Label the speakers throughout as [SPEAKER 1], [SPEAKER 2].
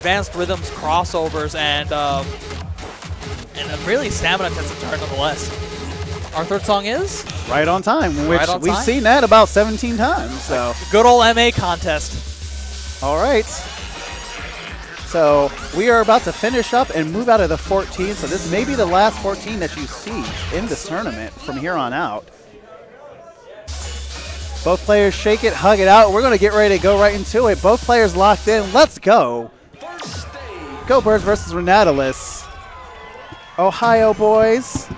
[SPEAKER 1] advanced rhythms, crossovers, and a really stamina-intensive turn nonetheless. Our third song is?
[SPEAKER 2] Right on time, which
[SPEAKER 1] right on
[SPEAKER 2] we've
[SPEAKER 1] time?
[SPEAKER 2] seen that about 17 times. So
[SPEAKER 1] Good old MA contest.
[SPEAKER 2] all right. So we are about to finish up and move out of the 14. So this may be the last 14 that you see in this tournament from here on out. Both players shake it, hug it out. We're going to get ready to go right into it. Both players locked in. Let's go. Go Birds versus Ranatalus. Ohio boys,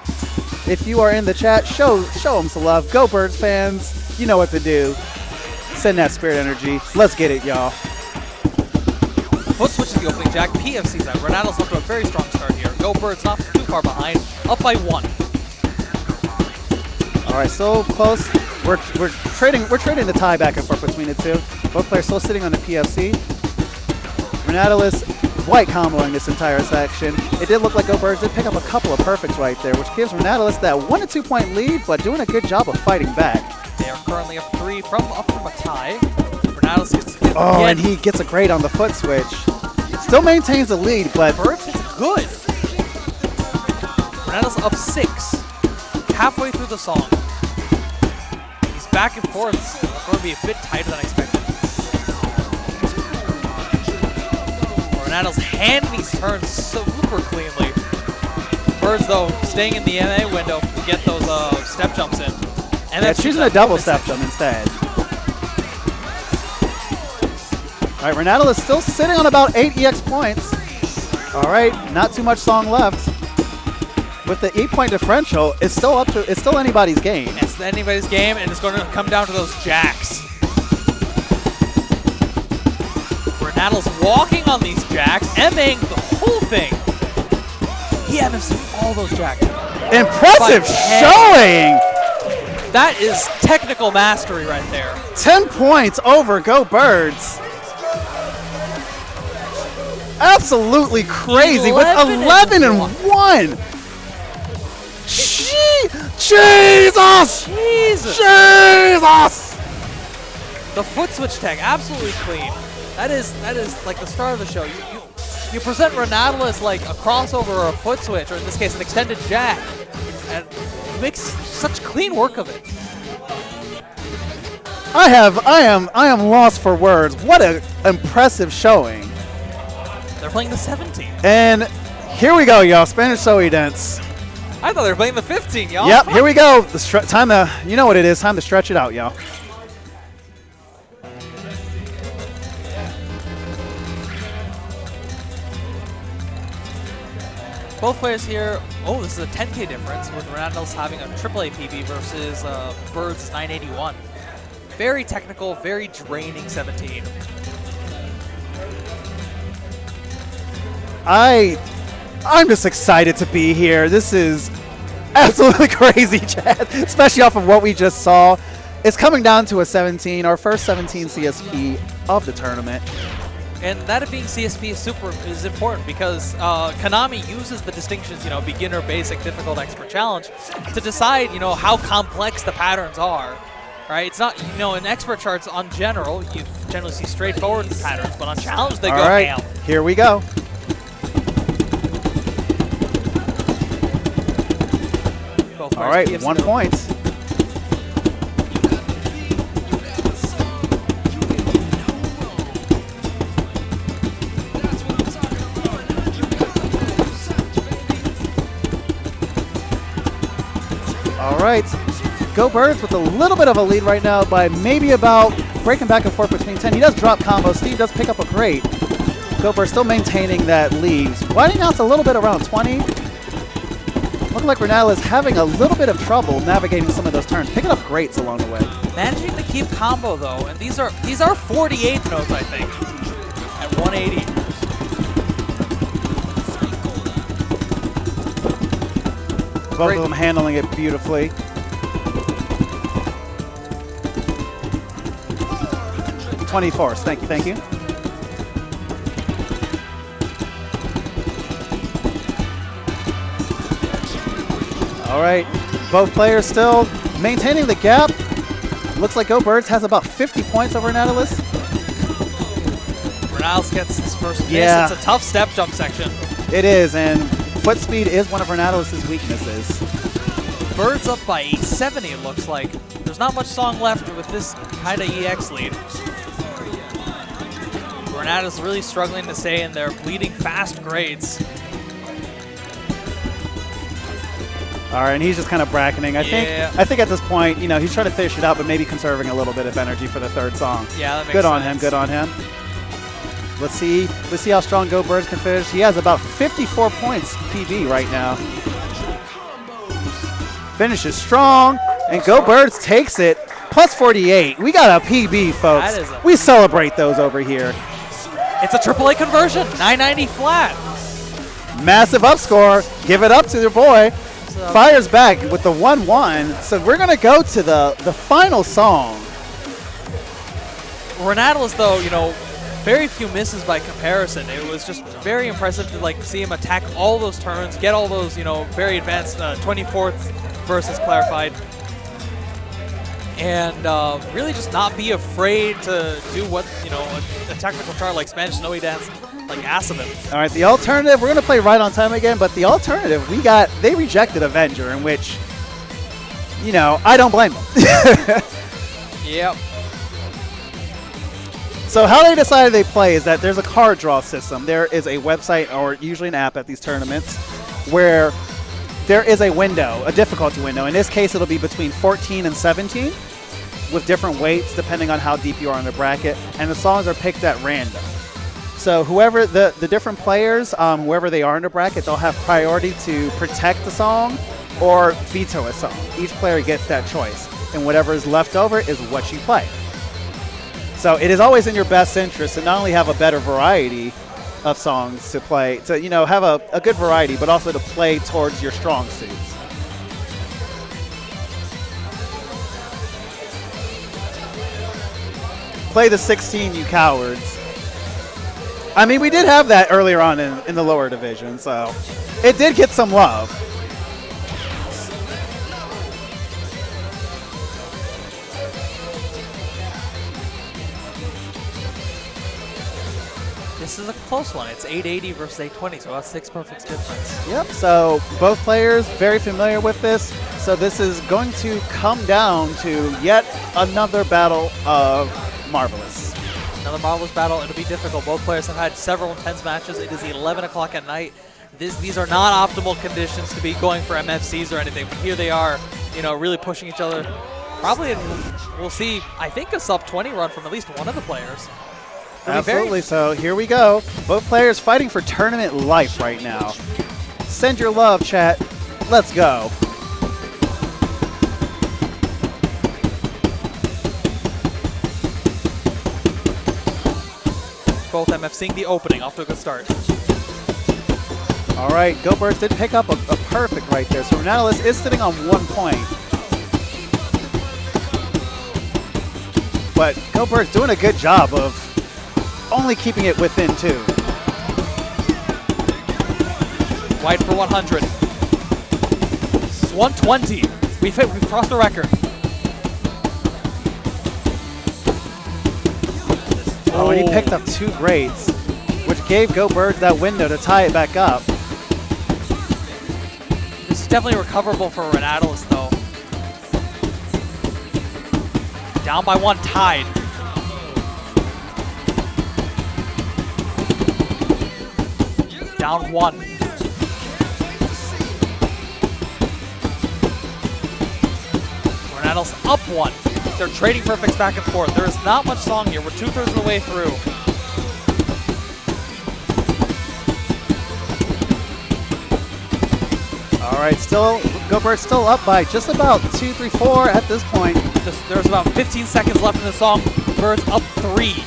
[SPEAKER 2] if you are in the chat, show them some love. Go Birds fans, you know what to do. Send that spirit energy. Let's get it, y'all.
[SPEAKER 1] Foot switches the opening jack. PFC's out. Ranatalus up to a very strong start here. Go Birds not too far behind. Up by 1.
[SPEAKER 2] All right, so close. We're trading the tie back and forth between the two. Both players still sitting on the PFC. Ranatalus white comboing this entire section. It did look like Go Birds did pick up a couple of perfects right there, which gives Ranatalus that 1 to 2 point lead, but doing a good job of fighting back.
[SPEAKER 1] They are currently up 3 from a tie. Ranatalus gets hit
[SPEAKER 2] Oh,
[SPEAKER 1] again.
[SPEAKER 2] and he gets a grade on the foot switch. Still maintains the lead, but
[SPEAKER 1] Birds hits good. Ranatalus up 6. Halfway through the song. He's back and forth. It's going to be a bit tighter than expected. Ranatalus handling these turns super cleanly. Birds, though, staying in the MA window to get those step jumps in. And
[SPEAKER 2] yeah, choosing a double step jump instead. All right, Ranatalus still sitting on about 8 EX points. All right, not too much song left. With the 8-point differential, it's still anybody's game.
[SPEAKER 1] It's anybody's game, and it's going to come down to those jacks. Ranatalus walking on these jacks, MAing the whole thing. He MFC'd all those jacks.
[SPEAKER 2] Impressive showing!
[SPEAKER 1] That is technical mastery right there.
[SPEAKER 2] 10 points over Go Birds. Absolutely crazy with 11 and 1. Jesus!
[SPEAKER 1] The foot switch tag, absolutely clean. That is like the star of the show. You present Ranatalus like a crossover or a foot switch, or in this case an extended jack, and makes such clean work of it.
[SPEAKER 2] I am lost for words. What an impressive showing.
[SPEAKER 1] They're playing the 17.
[SPEAKER 2] And here we go, y'all. Spanish Soy Dance.
[SPEAKER 1] I thought they were playing the 15, y'all.
[SPEAKER 2] Yep, here we go. Time to, you know what it is. Time to stretch it out, y'all.
[SPEAKER 1] Both players here. Oh, this is a 10K difference with Ranatalus having a AAA PB versus Birds 981. Very technical, very draining 17.
[SPEAKER 2] I'm just excited to be here. This is absolutely crazy, Chad, especially off of what we just saw. It's coming down to a 17, our first 17 CSP of the tournament.
[SPEAKER 1] And that being CSP is important because Konami uses the distinctions, beginner, basic, difficult, expert, challenge, to decide, how complex the patterns are. Right? It's not, in expert charts on general, you generally see straightforward patterns, but on challenge they go ham.
[SPEAKER 2] Here we go. All right, 1 point. All right, Go Birds with a little bit of a lead right now by maybe about breaking back and forth between 10. He does drop combos. Steve does pick up a grade. Go Birds still maintaining that lead. Widening out a little bit around 20. Looking like Ranatalus is having a little bit of trouble navigating some of those turns, picking up greats along the way.
[SPEAKER 1] Managing to keep combo though, and these are 48 notes, I think, at 180.
[SPEAKER 2] Both of them handling it beautifully. $24. Thank you. All right, both players still maintaining the gap. Looks like Go Birds has about 50 points over Ranatalus.
[SPEAKER 1] Ranatalus gets his first miss.
[SPEAKER 2] Yeah.
[SPEAKER 1] It's a tough step jump section.
[SPEAKER 2] It is, and foot speed is one of Ranatalus' weaknesses.
[SPEAKER 1] Bird's up by 870, it looks like. There's not much song left with this kind of EX lead. Ranatalus really struggling to stay in their bleeding fast grades.
[SPEAKER 2] All right, and he's just kind of bracketing. I think at this point, you know, he's trying to fish it out, but maybe conserving a little bit of energy for the third song.
[SPEAKER 1] Yeah, that makes
[SPEAKER 2] good on
[SPEAKER 1] sense.
[SPEAKER 2] him. Good on him. Let's see how strong Go Birds can finish. He has about 54 points PB right now. Finishes strong, and Go Birds takes it. Plus 48. We got a PB, folks. We celebrate those over here.
[SPEAKER 1] It's a AAA conversion. 990 flat.
[SPEAKER 2] Massive up score. Give it up to their boy. Fires back with the 1-1. So we're going to go to the final song.
[SPEAKER 1] Ranatalus, though, you know, very few misses by comparison. It was just very impressive to like see him attack all those turns, get all those, you know, very advanced 24th versus clarified, and really just not be afraid to do what, you know, a technical chart like Spanish Snowy Dance like asks of him. All
[SPEAKER 2] right, the alternative, we're going to play Right on Time again, but the alternative, they rejected Avenger, in which, you know, I don't blame them.
[SPEAKER 1] Yep.
[SPEAKER 2] So how they decided they play is that there's a card draw system. There is a website, or usually an app at these tournaments, where there is a window, a difficulty window. In this case, it'll be between 14 and 17 with different weights depending on how deep you are in the bracket, and the songs are picked at random. So whoever the different players, whoever they are in the bracket, they'll have priority to protect the song or veto a song. Each player gets that choice, and whatever is left over is what you play. So it is always in your best interest to not only have a better variety of songs to play, to, you know, have a good variety, but also to play towards your strong suits. Play the 16, you cowards. I mean, we did have that earlier on in the lower division, so it did get some love.
[SPEAKER 1] This is a close one. It's 880 versus 820, so that's 6 perfects difference.
[SPEAKER 2] Yep, so both players very familiar with this. So this is going to come down to yet another battle of Marvelous.
[SPEAKER 1] Another Marvelous battle. It'll be difficult. Both players have had several intense matches. It is 11 o'clock at night. These are not optimal conditions to be going for MFCs or anything, but here they are, you know, really pushing each other. Probably we'll see, I think, a sub-20 run from at least one of the players.
[SPEAKER 2] Absolutely. So here we go. Both players fighting for tournament life right now. Send your love, chat. Let's go.
[SPEAKER 1] Both MFCing the opening. Off to a good start.
[SPEAKER 2] All right. Go Birds did pick up a perfect right there. So Ranatalus is sitting on 1 point. But Go Birds doing a good job of only keeping it within 2.
[SPEAKER 1] White for 100. 120. We've crossed the record.
[SPEAKER 2] Oh, and he picked up 2 grades, which gave Go Birds that window to tie it back up.
[SPEAKER 1] This is definitely recoverable for Ranatalus, though. Down by 1, tied. Down 1. Ranatalus up 1. They're trading perfects back and forth. There is not much song here. We're 2/3 of the way through.
[SPEAKER 2] All right, still Go Birds still up by just about 2, 3, 4 at this point.
[SPEAKER 1] There's about 15 seconds left in the song. Birds up 3.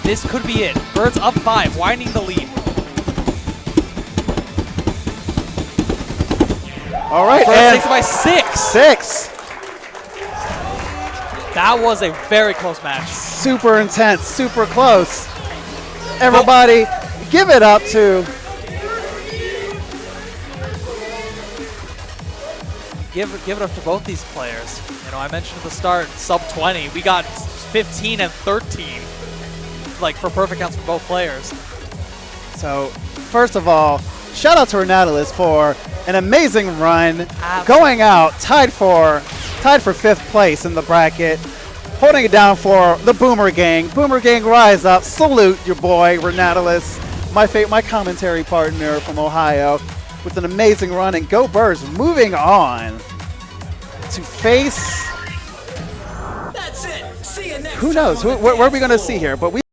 [SPEAKER 1] This could be it. Birds up 5, widening the lead.
[SPEAKER 2] All right,
[SPEAKER 1] Birds
[SPEAKER 2] and
[SPEAKER 1] takes it by 6.
[SPEAKER 2] 6.
[SPEAKER 1] That was a very close match.
[SPEAKER 2] Super intense, super close. Everybody, give it up to.
[SPEAKER 1] Give it up to both these players. You know, I mentioned at the start, sub 20. We got 15 and 13. like for perfect counts for both players.
[SPEAKER 2] So, first of all, shout out to Ranatalus for an amazing run,
[SPEAKER 1] Absolutely.
[SPEAKER 2] going out tied for 5th place in the bracket, holding it down for the Boomer Gang. Boomer Gang, rise up, salute your boy Ranatalus, my commentary partner from Ohio, with an amazing run. And Go Birds moving on to face.
[SPEAKER 3] That's it. See you next
[SPEAKER 2] Who knows?
[SPEAKER 3] time on the
[SPEAKER 2] What are we
[SPEAKER 3] dance
[SPEAKER 2] going to
[SPEAKER 3] floor.
[SPEAKER 2] see here? But we.